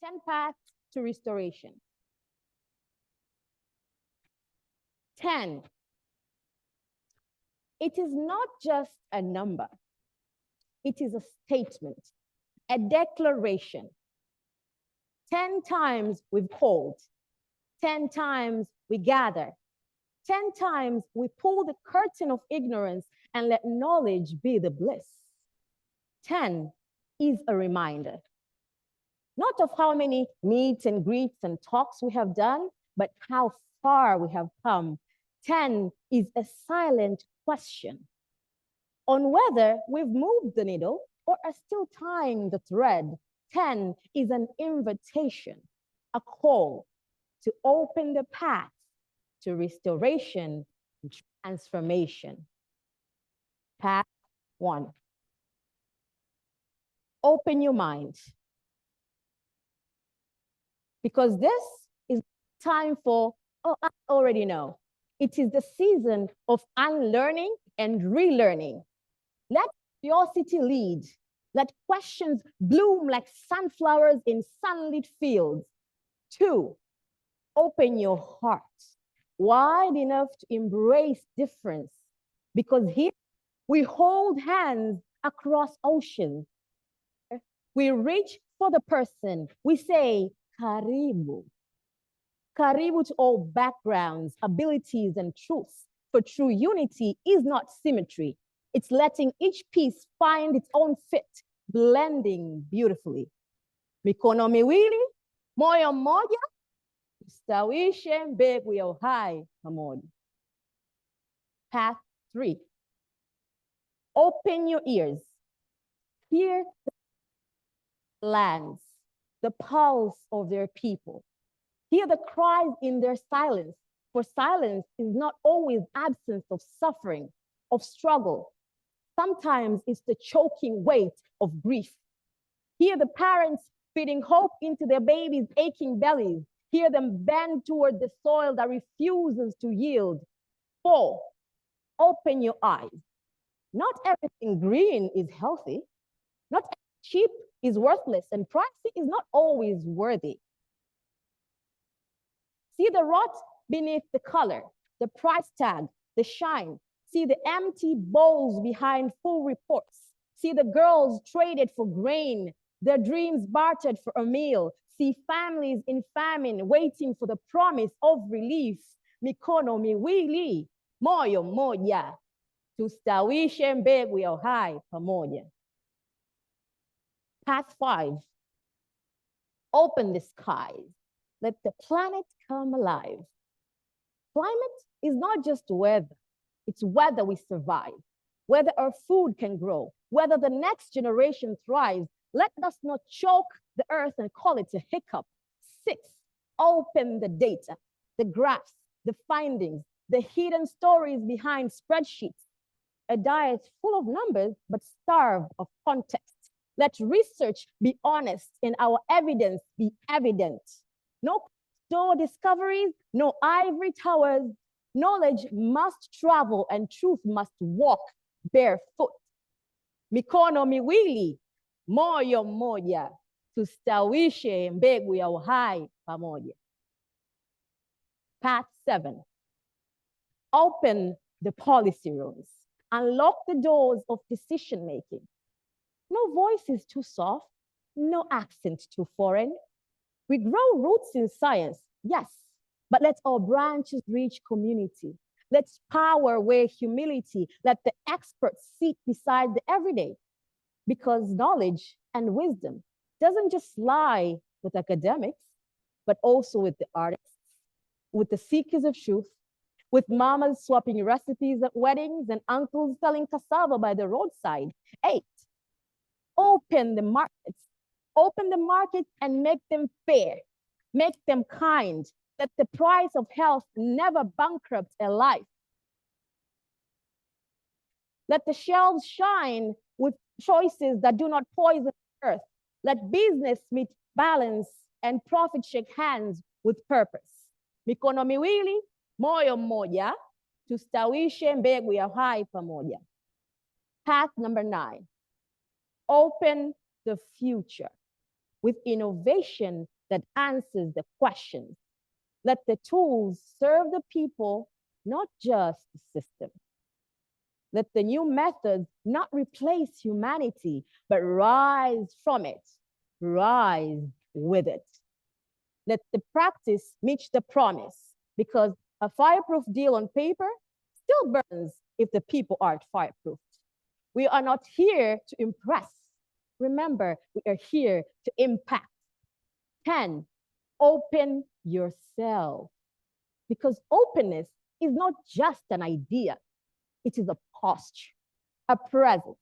10 paths to restoration. 10. It is not just a number. It is a statement, a declaration. 10 times we've called. 10 times we gather. 10 times we pull the curtain of ignorance and let knowledge be the bliss. 10 is a reminder, not of how many meets and greets and talks we have done, but how far we have come. 10 is a silent question on whether we've moved the needle or are still tying the thread. 10 is an invitation, a call to open the path to restoration and transformation. Path 1. Open your mind. Because this is time for, oh, I already know. It is the season of unlearning and relearning. Let curiosity lead. Let questions bloom like sunflowers in sunlit fields. 2, open your heart wide enough to embrace difference. Because here we hold hands across oceans. We reach for the person. We say, Karibu. Karibu to all backgrounds, abilities, and truths. For true unity is not symmetry. It's letting each piece find its own fit, blending beautifully. Mikono miwili, moyo mmoja, ustawishe mbegu ya uhai pamoja. Path 3. Open your ears. Hear the lands, the pulse of their people. Hear the cries in their silence, for silence is not always absence of suffering, of struggle. Sometimes it's the choking weight of grief. Hear the parents feeding hope into their babies' aching bellies. Hear them bend toward the soil that refuses to yield. 4, open your eyes. Not everything green is healthy. Not everything cheap is worthless, and pricey is not always worthy. See the rot beneath the color, the price tag, the shine. See the empty bowls behind full reports. See the girls traded for grain, their dreams bartered for a meal. See families in famine waiting for the promise of relief. Mikono miwili, moyo mmoja, tustawishe mbegu ya uhai pamoja. Path 5. Open the skies. Let the planet come alive. Climate is not just weather. It's whether we survive, whether our food can grow, whether the next generation thrives. Let us not choke the earth and call it a hiccup. 6, open the data, the graphs, the findings, the hidden stories behind spreadsheets. A diet full of numbers, but starved of context. Let research be honest and our evidence be evident. No store discoveries, no ivory towers. Knowledge must travel and truth must walk barefoot. Mikono miwili, moyo mmoja, tustawishe mbegu ya uhai pamoja. Path 7. Open the policy rooms. Unlock the doors of decision making. No voice is too soft, no accent too foreign. We grow roots in science, yes, but let our branches reach community. Let's power where humility, let the experts sit beside the everyday. Because knowledge and wisdom doesn't just lie with academics, but also with the artists, with the seekers of truth, with mamas swapping recipes at weddings and uncles selling cassava by the roadside. 8, open the markets. Open the markets and make them fair. Make them kind. Let the price of health never bankrupt a life. Let the shelves shine with choices that do not poison the earth. Let business meet balance and profit shake hands with purpose. Mikono miwili, moyo mmoja, tustawishe mbegu ya uhai pamoja. Path number 9. Open the future with innovation that answers the questions. Let the tools serve the people, not just the system. Let the new methods not replace humanity, but rise from it, rise with it. Let the practice meet the promise, because a fireproof deal on paper still burns if the people aren't fireproof. We are not here to impress. Remember, we are here to impact. 10, open yourself. Because openness is not just an idea. It is a posture, a presence.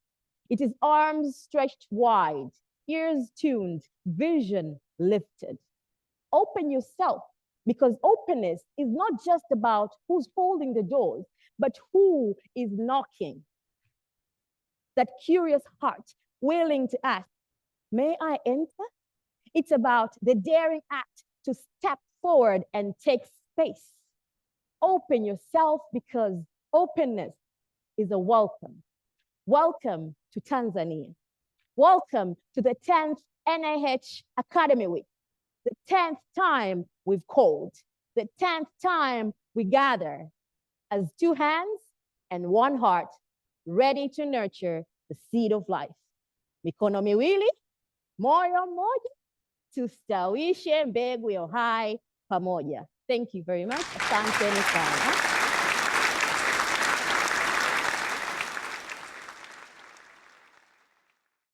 It is arms stretched wide, ears tuned, vision lifted. Open yourself, because openness is not just about who's holding the doors, but who is knocking. That curious heart willing to ask, may I enter? It's about the daring act to step forward and take space. Open yourself, because openness is a welcome. Welcome to Tanzania. Welcome to the 10th ANH Academy Week. The 10th time we've called. The 10th time we gather as two hands and one heart, ready to nurture the seed of life. Mikono miwili, moyo moja, tustawishe mbegu ya uhai pamoja. Thank you very much. Asanteni sana.